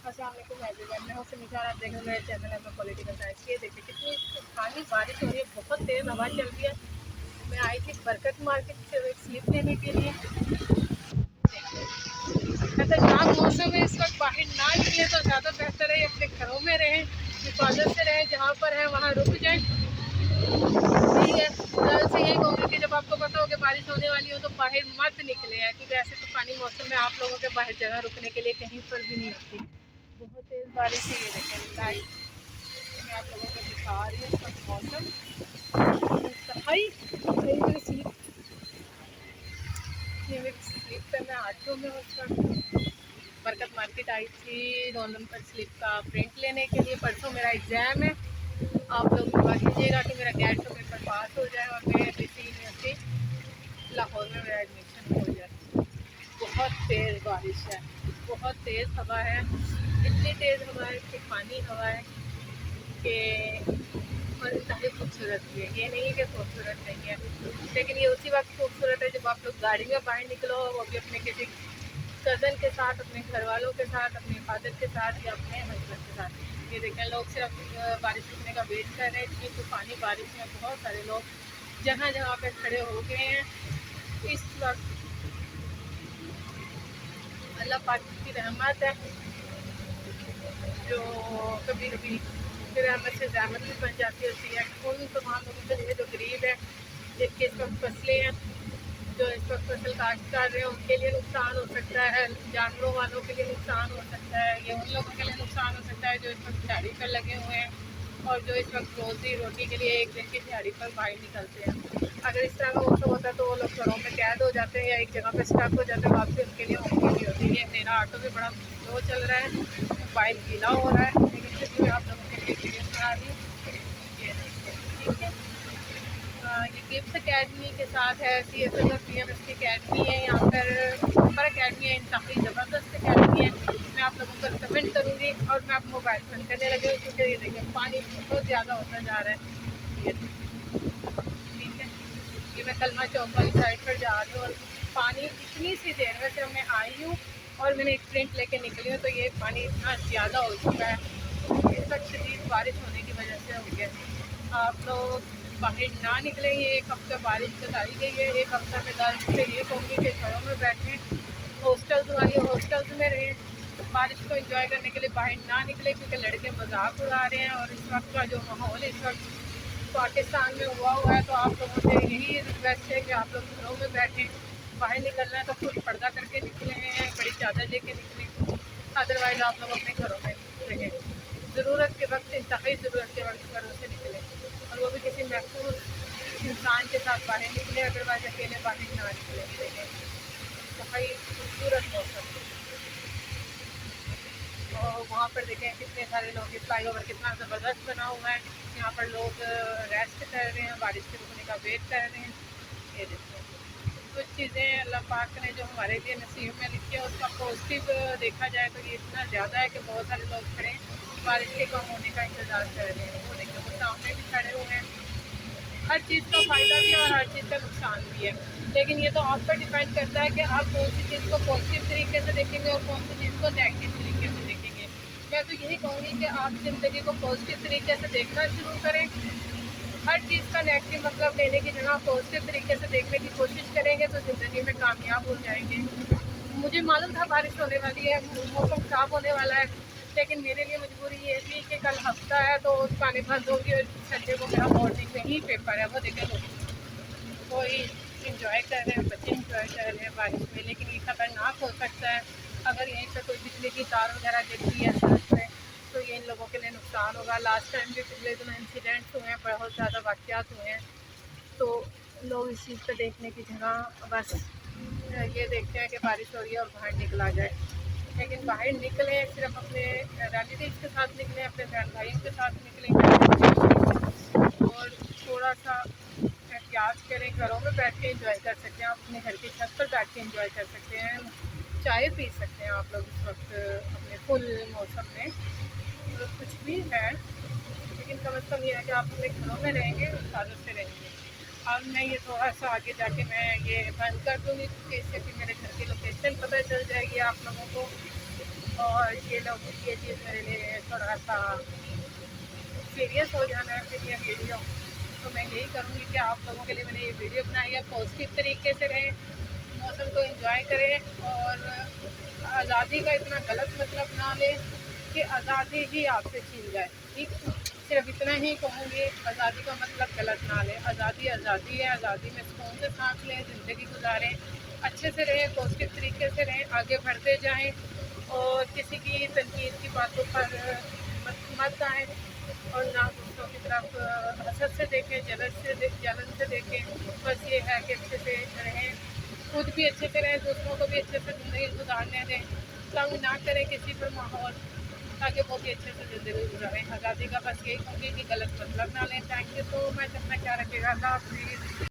अस्सलाम वालेकुम एवरीवन, मैं हूं निसार। आप देख रहे हैं मेरे चैनल है पॉलिटिकल साइंस। ये देखिए कितनी खाली बारिश हो रही है, बहुत तेज़ हवा चल रही है। मैं आई थी बरकत मार्केट से एक स्लिप लेने के लिए। खतरनाक मौसम है, इस वक्त बाहर ना निकले तो ज़्यादा बेहतर है। अपने घरों में रहें, हिफाजत से रहें, जहाँ पर है वहाँ रुक जाएँ। ठीक है, गर्ल से यही कहूँगी कि जब आपको पता हो कि बारिश होने वाली हो तो बाहर मत निकले हैं, क्योंकि ऐसे तूफानी मौसम में आप लोगों के बाहर जगह रुकने के लिए कहीं पर भी नहीं होती। बहुत तेज़ बारिश है। ये देखें लाइट मैं आप लोगों को दिखा रही हूँ सब मौसम। सफाई मेरी स्लीप पे मैं ऑटो में उस वक्त बरकत मार्केट आई थी 2 नंबर स्लिप का प्रिंट लेने के लिए। परसों मेरा एग्ज़ाम है। आप लोग दुआ कीजिएगा कि मेरा गैट का पेपर पास हो जाए और मैं कृषि यूनिवर्सिटी लाहौर में मेरा एडमिशन हो जाए। बहुत तेज़ बारिश है, बहुत तेज़ हवा है, इतनी तेज़ हवा है, तूफानी हवा है कि और इंतहाई खूबसूरत भी है। ये नहीं है कि खूबसूरत नहीं है, लेकिन ये उसी वक्त खूबसूरत है जब आप लोग गाड़ी में बाहर निकलो, वो भी अपने किसी कज़न के साथ, अपने घर वालों के साथ, अपने फादर के साथ या अपने हस्बैंड के साथ। ये देखें लोग सिर्फ बारिश रुकने का वेट कर रहे हैं। इतनी तूफानी बारिश में बहुत सारे लोग जगह जगह पे खड़े हो गए हैं। इस वक्त अल्लाह पाक की रहमत है जो कभी कभी फिर रहमत से ज़हमत भी बन जाती होती है उन तमाम लोगों के लिए जो गरीब है, जिनके इस वक्त फसलें हैं, जो इस वक्त फसल काश्त कर रहे हैं, उनके लिए नुकसान हो सकता है। जानवरों वालों के लिए नुकसान हो सकता है। ये उन लोगों के लिए नुकसान हो सकता है जो इस वक्त दिहाड़ी पर लगे हुए हैं और जो इस वक्त रोज़ी रोटी के लिए एक दिन की दिहाड़ी पर बाहर निकलते हैं। अगर इस तरह का मौसम होता है तो वो लोग घरों में कैद हो जाते हैं या एक जगह पर स्टक हो जाते हैं। वापसी उनके लिए मुमकिन नहीं होती है। मेरा ऑटो भी बड़ा स्लो चल रहा है, मोबाइल गीला हो रहा है, लेकिन फिर भी मैं आप लोगों के लिए वीडियो बना रही हूँ। ये देखिए, ठीक है। ये गिफ्ट अकेडमी के साथ है, CSS और PMS की अकेडमी है। यहाँ पर सुपर अकेडमी है, इंतहाई ज़बरदस्त अकेडमी है। मैं आप लोगों को रिकमेंड करूँगी। और मैं अपना मोबाइल बंद करने लगी हूँ क्योंकि ये देखिए पानी बहुत ज़्यादा होता जा रहा है। ये ठीक है, ये मैं कलमा चौक वाली साइड पर जा रही हूँ और पानी इतनी सी देर में से मैं आई हूँ और मैंने एक प्रिंट लेके निकली हूँ तो ये पानी इतना ज़्यादा हो चुका है। इस वक्त शदीद बारिश होने की वजह से हो गया। आप लोग बाहर ना निकलें। ये एक हफ्ता बारिश बताई गई है। एक हफ्ता में गर्ल्स से ये कहूँगी कि घरों में बैठें, हॉस्टल्स वाली हॉस्टल्स में रहें। बारिश को एंजॉय करने के लिए बाहर ना निकले क्योंकि लड़के मजाक उड़ा रहे हैं। और इस वक्त का जो माहौल इस वक्त पाकिस्तान में हुआ है तो आप लोगों से यही रिक्वेस्ट है कि आप लोग घरों में बैठें। बाहर निकलना है तो खुद पर्दा करके निकले हैं, बड़ी चादर लेके निकले, अदरवाइज आप लोग अपने घरों में रहें। ज़रूरत के वक्त, इंतहाई ज़रूरत के वक्त घरों से निकले और वो भी किसी महफूज इंसान के साथ बाहर निकले, अदरवाइज अकेले बाहर ना निकले। इंतहाई खूबसूरत मौसम। और वहाँ पर देखें कितने सारे लोग, फ्लाई ओवर कितना ज़बरदस्त बना हुआ है। यहाँ पर लोग रेस्ट कर रहे हैं, बारिश के रुकने का वेट कर रहे हैं। ये देखो कुछ चीज़ें अल्लाह पाक ने जो हमारे लिए नसीब में लिखी है उसका पॉजिटिव देखा जाए तो ये इतना ज़्यादा है कि बहुत सारे लोग खड़े बारिश के कम होने का इंतज़ार कर रहे हैं। वो देखो वो सामने भी खड़े हुए हैं। हर चीज़ का फ़ायदा भी है और हर चीज़ का नुकसान भी है, लेकिन ये तो आप पर डिपेंड करता है कि आप कौन सी चीज़ को पॉजिटिव तरीके से देखेंगे और कौन सी चीज़ को नेगेटिव तरीके से देखेंगे। मैं तो यही कहूँगी कि आप ज़िंदगी को पॉजिटिव तरीके से देखना शुरू करें। हर चीज़ का नेगेटिव मतलब लेने की जगह पॉजिटिव तरीके से देखने की कोशिश करेंगे तो ज़िंदगी में कामयाब हो जाएंगे। मुझे मालूम था बारिश होने वाली है, मौसम ख़राब होने वाला है, लेकिन मेरे लिए मजबूरी ये थी कि कल हफ्ता है तो दुकानें बंद होंगी और संडे को मेरा मॉर्निंग में ही पेपर है। वो देखें लोग कोई इंजॉय कर रहे हैं, बच्चे इंजॉय कर रहे हैं बारिश में, लेकिन ये खतरनाक हो सकता है। अगर यहीं पर कोई बिजली की तार वगैरह गिरती है सड़क पे तो ये इन लोगों के लिए नुकसान होगा। लास्ट टाइम भी पिछले दिनों इंसिडेंट्स हुए हैं, बहुत ज़्यादा वाक़यात हुए हैं। तो लोग इस चीज़ को देखने की जगह बस ये देखते हैं कि बारिश हो रही है और बाहर निकला जाए, लेकिन बाहर निकलें सिर्फ अपने रिलेटिव्स के साथ निकलें, अपने बहन भाइयों के साथ निकलें और थोड़ा सा एहतियात करें। घरों में बैठ के इंजॉय कर सकते हैं, आप अपने घर की छत पर बैठ के इंजॉय कर सकते हैं, चाय पी सकते हैं आप लोग इस वक्त अपने फुल मौसम में। तो कुछ भी है, लेकिन कम अज़ कम ये है कि आप अपने घरों में रहेंगे, हिफाजत से रहेंगे। अब मैं ये थोड़ा सा आगे जाके मैं ये बंद कर दूँगी क्योंकि इससे फिर मेरे घर की लोकेशन पता चल जाएगी आप लोगों को। और ये लोग ये चीज़ मेरे लिए थोड़ा सा सीरियस हो जाना है फिर ये वीडियो। तो मैं यही करूँगी कि आप लोगों के लिए मैंने ये वीडियो बनाई है, पॉजिटिव तरीके से रहें, मौसम को एंजॉय करें और आज़ादी का इतना गलत मतलब ना लें कि आज़ादी ही आपसे छीन जाए। ठीक, सिर्फ इतना ही कहूँगी, आज़ादी का मतलब गलत ना लें। आज़ादी आज़ादी है, आज़ादी में सुकून से सांस लें, ज़िंदगी गुजारें, अच्छे से रहें, पॉजिटिव तरीके से रहें, आगे बढ़ते जाएं और किसी की तनकीद की बातों पर मत आएँ और ना दूसरों की तरफ हसद से देखें, जलन से देखें। बस ये है कि अच्छे से रहें, खुद भी अच्छे से रहें, दूसरों को भी अच्छे से ज़िंदगी गुजारने दें, तंग ना करें किसी पर माहौल, ताकि वो भी अच्छे से ज़िंदगी गुजारें। आज़ादी का बस यही कहूँगी कि गलत मतलब ना लें। थैंक यू सो मच, अपना ख्याल रखिएगा। अल्लाह हाफ़िज़।